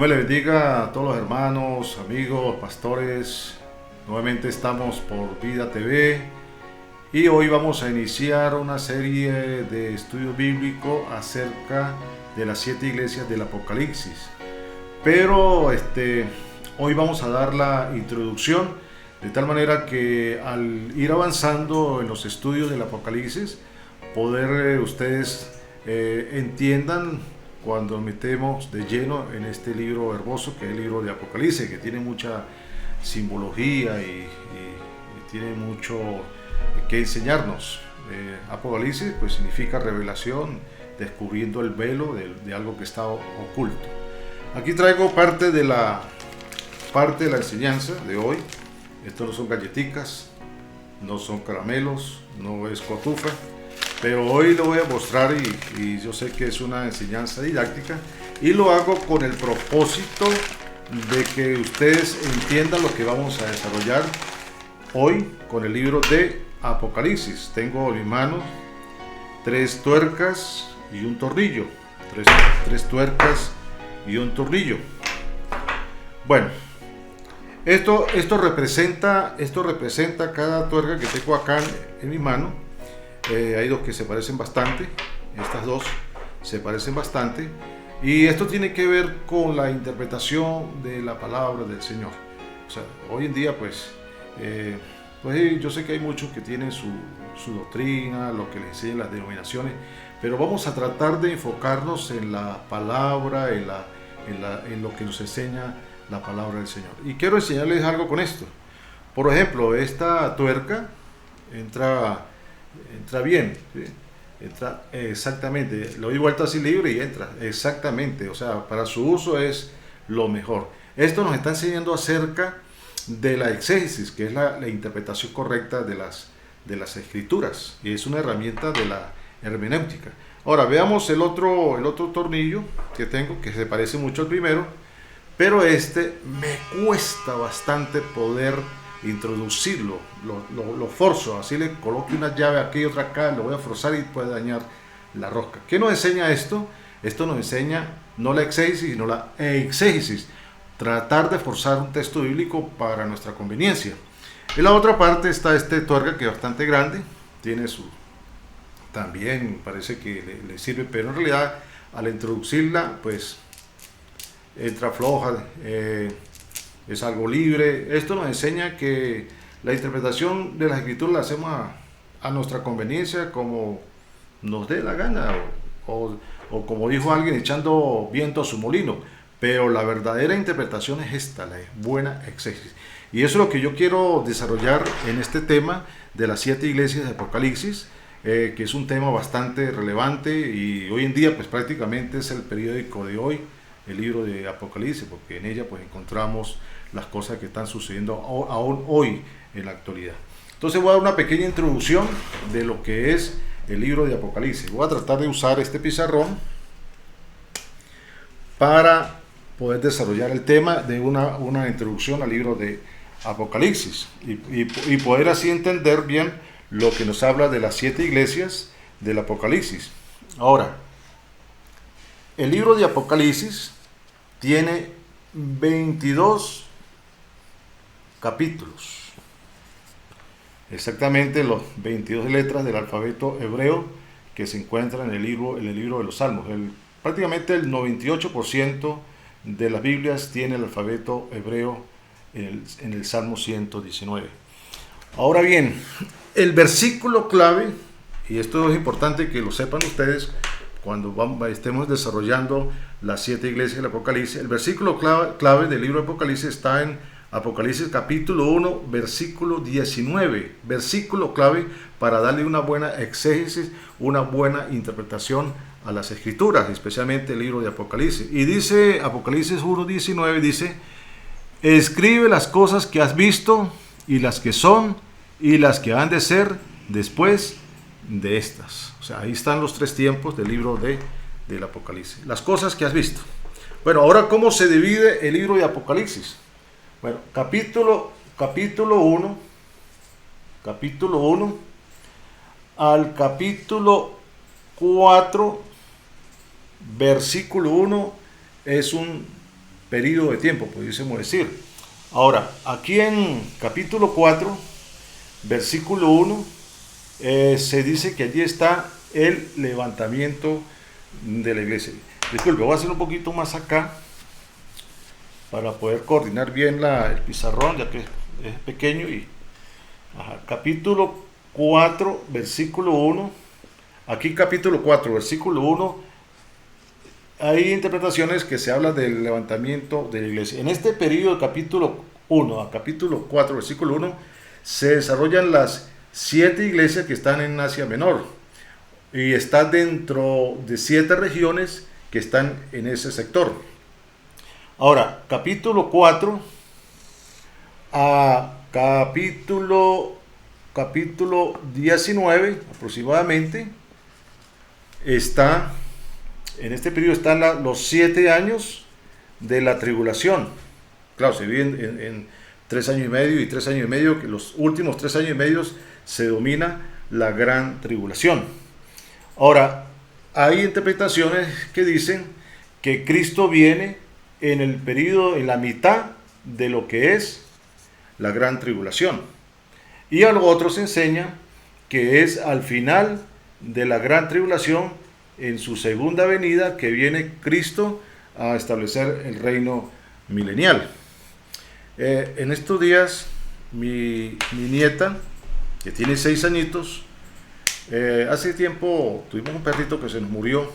me le bendiga a todos los hermanos, amigos, pastores. Nuevamente estamos por Vida TV y hoy vamos a iniciar una serie de estudio bíblico acerca de las 7 iglesias del Apocalipsis. Pero hoy vamos a dar la introducción de tal manera que al ir avanzando en los estudios del Apocalipsis, poder ustedes entiendan cuando nos metemos de lleno en este libro hermoso que es el libro de Apocalipsis, que tiene mucha simbología y tiene mucho que enseñarnos. Apocalipsis pues significa revelación, descubriendo el velo de algo que está oculto. Aquí traigo parte de la enseñanza de hoy. Esto no son galletitas, no son caramelos, no es cotufa, pero hoy lo voy a mostrar y yo sé que es una enseñanza didáctica y lo hago con el propósito de que ustedes entiendan lo que vamos a desarrollar hoy con el libro de Apocalipsis. Tengo en mi mano 3 tuercas y un tornillo. 3 tuercas y un tornillo. Bueno, esto representa cada tuerca que tengo acá en mi mano. Hay dos que se parecen bastante, estas dos se parecen bastante, y esto tiene que ver con la interpretación de la palabra del Señor. O sea, hoy en día pues yo sé que hay muchos que tienen su doctrina, lo que les enseñan las denominaciones, pero vamos a tratar de enfocarnos en la palabra, en lo que nos enseña la palabra del Señor. Y quiero enseñarles algo con esto. Por ejemplo, esta tuerca entra bien, ¿sí? Entra exactamente, le doy vuelta así libre y entra exactamente, o sea, para su uso es lo mejor. Esto nos está enseñando acerca de la exégesis, que es la interpretación correcta de las escrituras, y es una herramienta de la hermenéutica. Ahora veamos el otro tornillo que tengo, que se parece mucho al primero, pero me cuesta bastante poder introducirlo, lo forzo, así le coloque una llave aquí y otra acá, lo voy a forzar y puede dañar la rosca. ¿Qué nos enseña esto? Esto nos enseña no la exégesis, sino la exégesis, tratar de forzar un texto bíblico para nuestra conveniencia. En la otra parte está este tuerca que es bastante grande, tiene también parece que le sirve, pero en realidad al introducirla pues entra floja, es algo libre. Esto nos enseña que la interpretación de las escrituras la hacemos a nuestra conveniencia, como nos dé la gana, o como dijo alguien, echando viento a su molino. Pero la verdadera interpretación es esta, la buena exégesis. Y eso es lo que yo quiero desarrollar en este tema de las 7 iglesias de Apocalipsis, que es un tema bastante relevante y hoy en día pues prácticamente es el periódico de hoy, el libro de Apocalipsis, porque en ella pues encontramos las cosas que están sucediendo aún hoy en la actualidad. Entonces voy a dar una pequeña introducción de lo que es el libro de Apocalipsis. Voy a tratar de usar este pizarrón para poder desarrollar el tema de una introducción al libro de Apocalipsis y poder así entender bien lo que nos habla de las 7 iglesias del Apocalipsis. Ahora, el libro de Apocalipsis tiene 22 capítulos, exactamente los 22 letras del alfabeto hebreo que se encuentran en el libro de los Salmos. Prácticamente el 98% de las Biblias tiene el alfabeto hebreo en el Salmo 119. Ahora bien, el versículo clave, y esto es importante que lo sepan ustedes cuando estemos desarrollando las 7 iglesias del Apocalipsis, el versículo clave del libro de Apocalipsis está en Apocalipsis capítulo 1, versículo 19, versículo clave para darle una buena exégesis, una buena interpretación a las escrituras, especialmente el libro de Apocalipsis. Y dice Apocalipsis 1, 19, dice: escribe las cosas que has visto y las que son y las que han de ser después de estas. O sea, ahí están los 3 tiempos del libro del Apocalipsis. Las cosas que has visto. Bueno, ahora, ¿cómo se divide el libro de Apocalipsis? Bueno, capítulo 1 al capítulo 4, versículo 1 es un periodo de tiempo, pudiésemos decir. Ahora, aquí en capítulo 4, versículo 1, se dice que allí está el levantamiento de la iglesia. Disculpe, voy a hacer un poquito más acá para poder coordinar bien el pizarrón, ya que es pequeño. Capítulo 4, versículo 1. Aquí capítulo 4, versículo 1, hay interpretaciones que se habla del levantamiento de la iglesia. En este periodo de capítulo 1 a capítulo 4, versículo 1, se desarrollan las 7 iglesias que están en Asia Menor. Y está dentro de 7 regiones que están en ese sector. Ahora, capítulo 4 a capítulo 19 aproximadamente, en este periodo están los 7 años de la tribulación. Claro, se dividen en 3 años y medio y 3 años y medio, que los últimos 3 años y medio se domina la gran tribulación. Ahora, hay interpretaciones que dicen que Cristo viene en el periodo, en la mitad de lo que es la gran tribulación. Y a los otros enseña que es al final de la gran tribulación, en su segunda venida, que viene Cristo a establecer el reino milenial. En estos días, mi nieta, que tiene 6 añitos, hace tiempo tuvimos un perrito que se nos murió,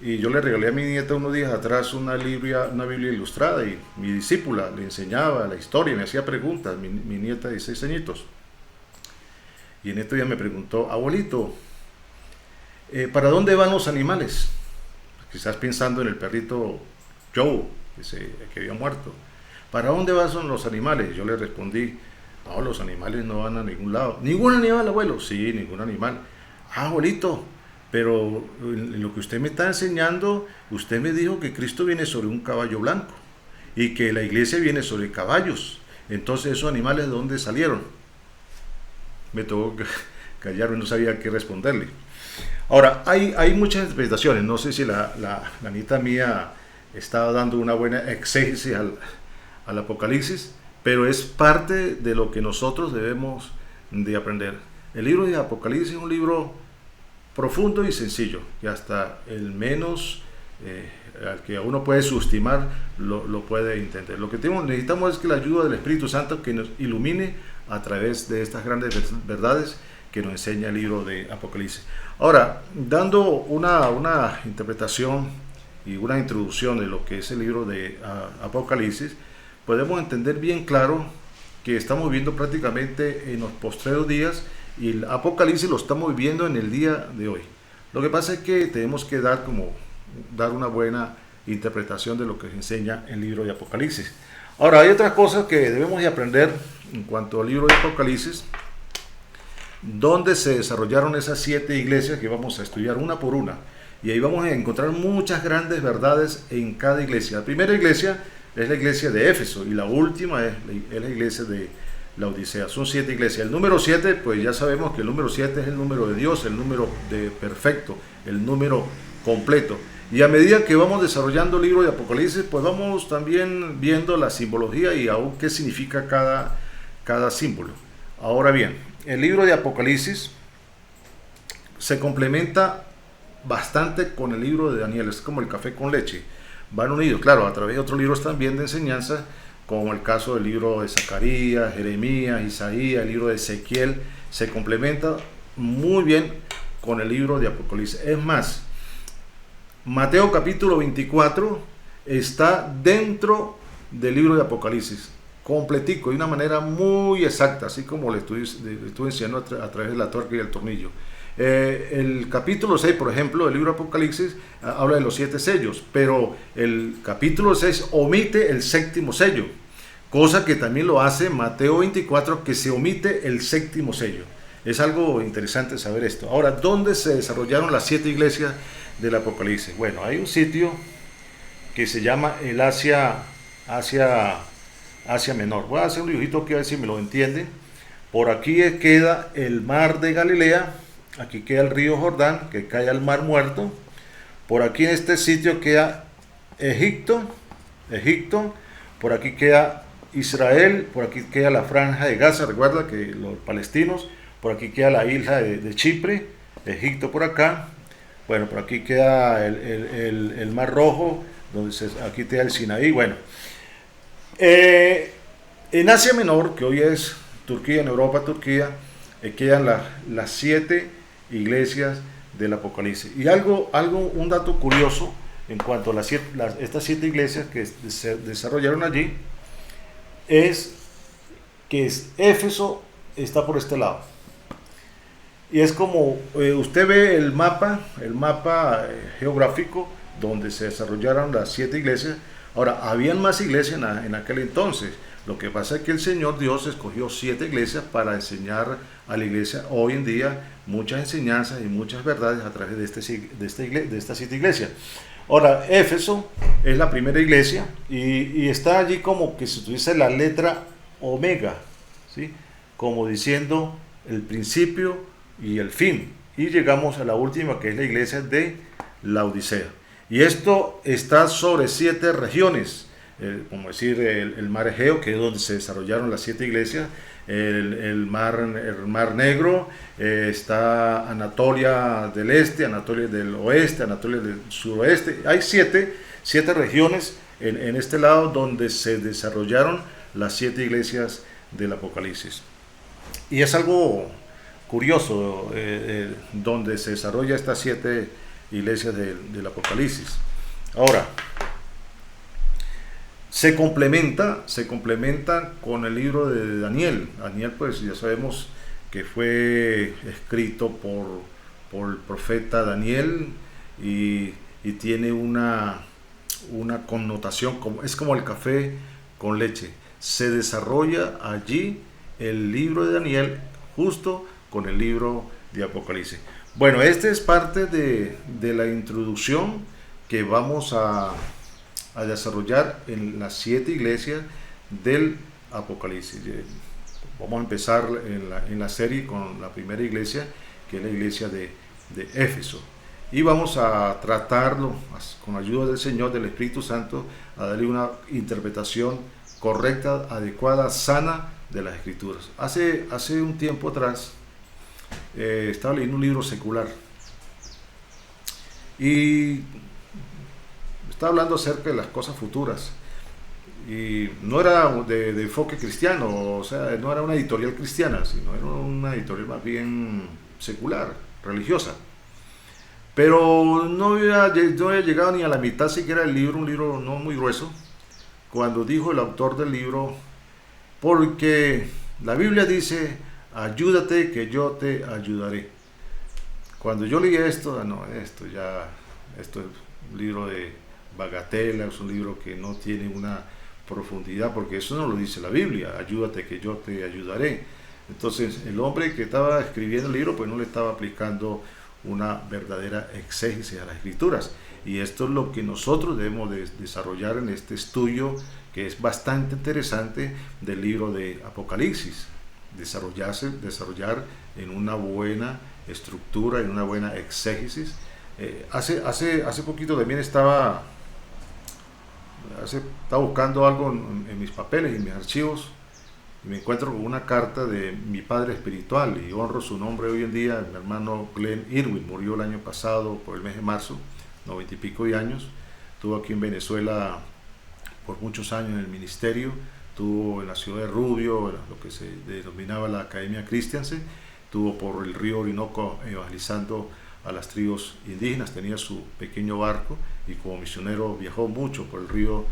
y yo le regalé a mi nieta unos días atrás una Biblia ilustrada, y mi discípula le enseñaba la historia y me hacía preguntas, mi nieta de 6 añitos. Y en estos días me preguntó: abuelito, ¿para dónde van los animales? Quizás pensando en el perrito Joe, que había muerto. ¿Para dónde van los animales? Yo le respondí: no, los animales no van a ningún lado. ¿Ningún animal, abuelo? Sí, ningún animal. Ah, abuelito, pero en lo que usted me está enseñando, usted me dijo que Cristo viene sobre un caballo blanco y que la iglesia viene sobre caballos. Entonces, ¿esos animales de dónde salieron? Me tuvo que callar y no sabía qué responderle. Ahora, hay muchas interpretaciones. No sé si la nieta mía estaba dando una buena exégesis al Apocalipsis, pero es parte de lo que nosotros debemos de aprender. El libro de Apocalipsis es un libro profundo y sencillo, que hasta el menos al que uno puede subestimar lo puede entender. Lo que necesitamos es que la ayuda del Espíritu Santo, que nos ilumine a través de estas grandes verdades que nos enseña el libro de Apocalipsis. Ahora, dando una interpretación y una introducción de lo que es el libro de Apocalipsis, podemos entender bien claro que estamos viviendo prácticamente en los postreros días, y el Apocalipsis lo estamos viviendo en el día de hoy. Lo que pasa es que tenemos que dar una buena interpretación de lo que enseña el libro de Apocalipsis. Ahora, hay otras cosas que debemos de aprender en cuanto al libro de Apocalipsis, donde se desarrollaron esas 7 iglesias que vamos a estudiar una por una, y ahí vamos a encontrar muchas grandes verdades en cada iglesia. La primera iglesia es la iglesia de Éfeso, y la última es la iglesia de la Odisea. Son 7 iglesias. El número 7, pues ya sabemos que el número 7 es el número de Dios, el número de perfecto, el número completo. Y a medida que vamos desarrollando el libro de Apocalipsis, pues vamos también viendo la simbología y aún qué significa cada símbolo. Ahora bien, el libro de Apocalipsis se complementa bastante con el libro de Daniel. Es como el café con leche, van unidos, claro, a través de otros libros también de enseñanza, como el caso del libro de Zacarías, Jeremías, Isaías, el libro de Ezequiel. Se complementa muy bien con el libro de Apocalipsis. Es más, Mateo capítulo 24 está dentro del libro de Apocalipsis, completico, de una manera muy exacta, así como le estuve enseñando a través de la tuerca y el tornillo. El capítulo 6, por ejemplo, del libro de Apocalipsis, habla de los 7 sellos, pero el capítulo 6 omite el 7º sello, cosa que también lo hace Mateo 24, que se omite el 7º sello. Es algo interesante saber esto. Ahora, ¿dónde se desarrollaron las 7 iglesias del Apocalipsis? Bueno, hay un sitio que se llama el Asia Menor. Voy a hacer un dibujito que a ver si me lo entienden. Por aquí queda el mar de Galilea, aquí queda el río Jordán, que cae al mar Muerto. Por aquí en este sitio queda Egipto, Egipto, por aquí queda Israel, por aquí queda la franja de Gaza, recuerda que los palestinos, por aquí queda la isla de Chipre, Egipto por acá, bueno, por aquí queda el Mar Rojo, aquí queda el Sinaí, bueno. En Asia Menor, que hoy es Turquía, en Europa, Turquía, quedan las 7 iglesias del Apocalipsis. Y un dato curioso en cuanto a estas 7 iglesias que se desarrollaron allí, es que Éfeso está por este lado. Y es como, usted ve el mapa geográfico donde se desarrollaron las 7 iglesias. Ahora, habían más iglesias en aquel entonces. Lo que pasa es que el Señor Dios escogió 7 iglesias para enseñar a la iglesia hoy en día muchas enseñanzas y muchas verdades a través de estas 7 iglesias. Ahora, Éfeso es la primera iglesia y está allí como que si tuviese la letra omega, ¿sí? Como diciendo el principio y el fin. Y llegamos a la última, que es la iglesia de Laodicea. Y esto está sobre 7 regiones, como decir el mar Egeo, que es donde se desarrollaron las 7 iglesias, el mar Negro, está Anatolia del Este, Anatolia del Oeste, Anatolia del Suroeste. Hay 7 regiones en este lado donde se desarrollaron las 7 iglesias del Apocalipsis. Y es algo curioso donde se desarrolla estas 7 iglesias del Apocalipsis. Ahora, se complementa con el libro de Daniel. Daniel, pues ya sabemos que fue escrito por el profeta Daniel y tiene una connotación, es como el café con leche. Se desarrolla allí el libro de Daniel justo con el libro de Apocalipsis. Bueno, este es parte de la introducción que vamos a desarrollar en las 7 iglesias del Apocalipsis. Vamos a empezar en la serie con la primera iglesia, que es la iglesia de Éfeso. Y vamos a tratarlo con ayuda del Señor, del Espíritu Santo, a darle una interpretación correcta, adecuada, sana de las Escrituras. Hace un tiempo atrás estaba leyendo un libro secular y está hablando acerca de las cosas futuras y no era de enfoque cristiano, o sea, no era una editorial cristiana, sino era una editorial más bien secular, religiosa, pero no había llegado ni a la mitad siquiera del libro, un libro no muy grueso, cuando dijo el autor del libro: porque la Biblia dice, ayúdate que yo te ayudaré. Cuando yo leí esto, no, esto es un libro de bagatela, es un libro que no tiene una profundidad, porque eso no lo dice la Biblia, ayúdate que yo te ayudaré. Entonces el hombre que estaba escribiendo el libro pues no le estaba aplicando una verdadera exégesis a las Escrituras, y esto es lo que nosotros debemos de desarrollar en este estudio, que es bastante interesante, del libro de Apocalipsis. Desarrollar en una buena estructura, en una buena exégesis. Hace poquito también estaba buscando algo en mis papeles, en mis archivos, y me encuentro con una carta de mi padre espiritual, y honro su nombre hoy en día, mi hermano Glenn Irwin. Murió el año pasado por el mes de marzo, 90 y pico de años. Estuvo aquí en Venezuela por muchos años en el ministerio, estuvo en la ciudad de Rubio, lo que se denominaba la Academia Christianse, estuvo por el río Orinoco evangelizando a las tribus indígenas, tenía su pequeño barco y como misionero viajó mucho por el río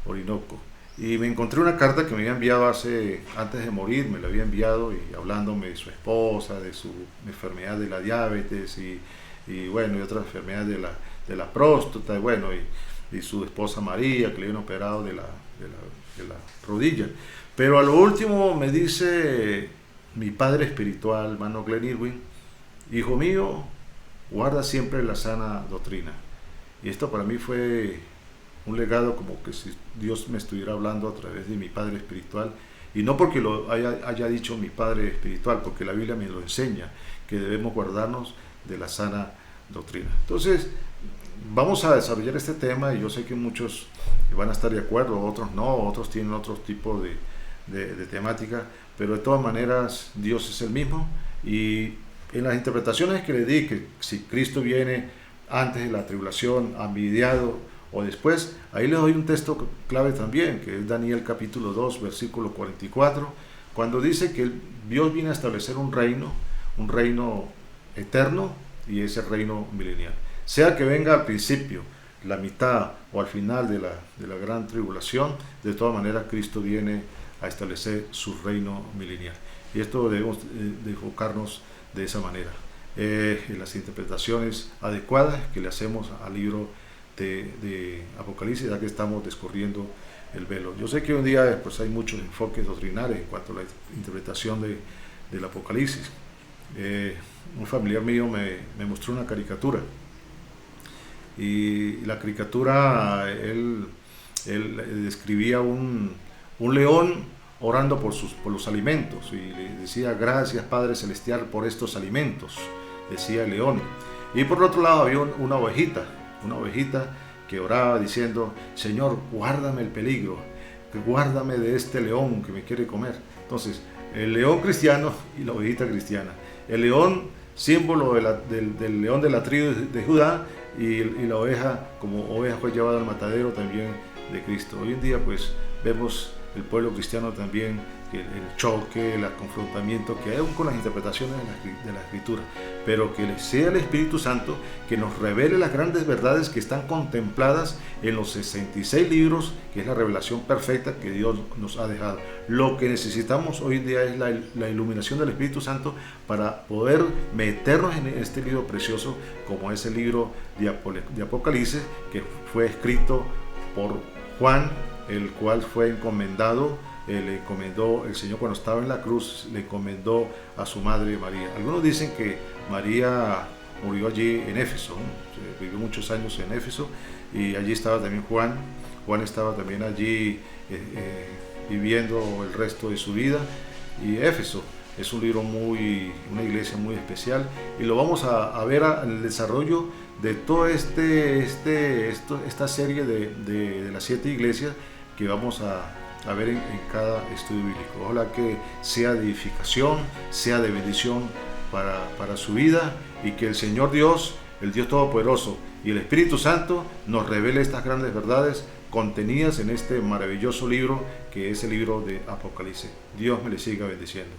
Orinoco. Y me encontré una carta que me había enviado antes de morir, me la había enviado, y hablándome de su esposa, de su enfermedad de la diabetes y bueno, y otras enfermedades de la próstata, y bueno, y su esposa María, que le habían operado de la rodilla. Pero a lo último me dice mi padre espiritual, hermano Glenn Irwin: hijo mío, guarda siempre la sana doctrina. Y esto para mí fue un legado, como que si Dios me estuviera hablando a través de mi padre espiritual, y no porque lo haya dicho mi padre espiritual, porque la Biblia me lo enseña, que debemos guardarnos de la sana doctrina. Entonces, vamos a desarrollar este tema y yo sé que muchos van a estar de acuerdo, otros no, otros tienen otro tipo de temática, pero de todas maneras Dios es el mismo. Y en las interpretaciones que le di, que si Cristo viene antes de la tribulación, a mediado o después, ahí le doy un texto clave también, que es Daniel capítulo 2, versículo 44, cuando dice que Dios viene a establecer un reino eterno, y es el reino milenial. Sea que venga al principio, la mitad o al final de la gran tribulación, de todas maneras Cristo viene a establecer su reino milenial. Y esto debemos de enfocarnos de esa manera, en las interpretaciones adecuadas que le hacemos al libro de Apocalipsis, ya que estamos descorriendo el velo. Yo sé que hoy en día pues, hay muchos enfoques doctrinales en cuanto a la interpretación del Apocalipsis. Un familiar mío me mostró una caricatura, y la caricatura él describía un león orando por los alimentos, y le decía: gracias Padre Celestial por estos alimentos, decía el león. Y por otro lado había una ovejita que oraba diciendo: Señor, guárdame el peligro, guárdame de este león que me quiere comer. Entonces, el león cristiano y la ovejita cristiana. El león, símbolo del león de la tribu de Judá, y la oveja, como oveja fue llevada al matadero también de Cristo. Hoy en día pues vemos el pueblo cristiano también, el choque, el confrontamiento que hay aún con las interpretaciones de la Escritura, pero que sea el Espíritu Santo que nos revele las grandes verdades que están contempladas en los 66 libros, que es la revelación perfecta que Dios nos ha dejado. Lo que necesitamos hoy en día es la iluminación del Espíritu Santo para poder meternos en este libro precioso, como es el libro de Apocalipsis, que fue escrito por Juan, el cual fue encomendado, le encomendó el Señor cuando estaba en la cruz, le encomendó a su madre María. Algunos dicen que María murió allí en Éfeso, ¿no? Vivió muchos años en Éfeso, y allí estaba también Juan estaba también allí viviendo el resto de su vida. Y Éfeso es un libro una iglesia muy especial, y lo vamos a ver en el desarrollo de toda esta serie de las 7 iglesias que vamos a ver en cada estudio bíblico. Ojalá que sea de edificación, sea de bendición para su vida, y que el Señor Dios, el Dios Todopoderoso y el Espíritu Santo nos revele estas grandes verdades contenidas en este maravilloso libro que es el libro de Apocalipsis. Dios me le siga bendiciendo.